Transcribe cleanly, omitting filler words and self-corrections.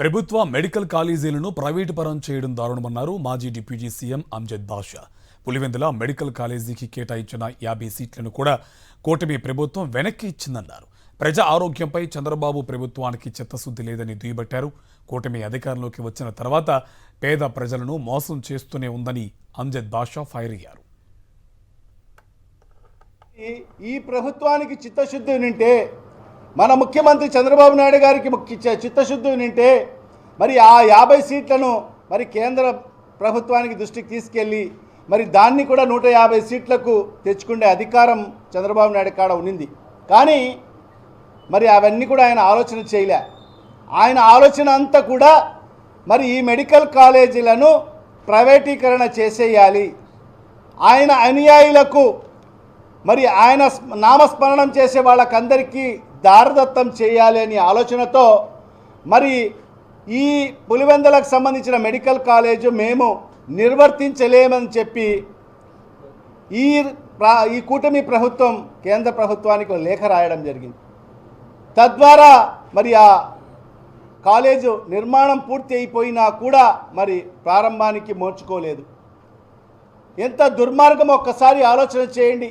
ప్రభుత్వ medical కాలేజీలను private పరం చేయడం దారుణమన్నారు మాజీ డిప్యూటీ సీఎం అంజద్ బాషా. పులివెందుల మెడికల్ కాలేజీకి కేటాయించిన 50 సీట్లను కూడా కూటమి ప్రభుత్వం వెనక్కి ఇచ్చిందన్నారు. ప్రజా ఆరోగ్యంపై చంద్రబాబు ప్రభుత్వానికి చిత్తశుద్ధి లేదని దుయ్యబట్టారు. కూటమి అధికారంలోకి వచ్చిన తర్వాత పేద ప్రజలను మోసం చేస్తూనే ఉందని అంజద్ బాషా ఫైర్ అయ్యారు. ఈ ప్రభుత్వానికి చిత్తశుద్ధి ఉంటే, మన ముఖ్యమంత్రి చంద్రబాబు నాయుడు గారికి చిత్తశుద్ధి ఉంటే మరి ఆ 50 సీట్లను మరి కేంద్ర ప్రభుత్వానికి దృష్టికి తీసుకెళ్ళి మరి దాన్ని కూడా 150 సీట్లకు తెచ్చుకునే అధికారం చంద్రబాబు నాయుడు కాడ ఉన్నింది. కానీ మరి అవన్నీ కూడా ఆయన ఆలోచన చేయలే. ఆయన ఆలోచన అంతా కూడా మరి ఈ మెడికల్ కాలేజీలను ప్రైవేటీకరణ చేసేయాలి, ఆయన అనుయాయులకు మరి ఆయన నామస్మరణం చేసే వాళ్ళకందరికీ దారదత్తం చేయాలి అనే ఆలోచనతో మరి ఈ పులివెందులకు సంబంధించిన మెడికల్ కాలేజు మేము నిర్వర్తించలేమని చెప్పి ఈ కూటమి ప్రభుత్వం కేంద్ర ప్రభుత్వానికి లేఖ రాయడం జరిగింది. తద్వారా మరి ఆ కాలేజు నిర్మాణం పూర్తి అయిపోయినా కూడా మరి ప్రారంభానికి మోర్చుకోలేదు. ఎంత దుర్మార్గం ఒక్కసారి ఆలోచన చేయండి.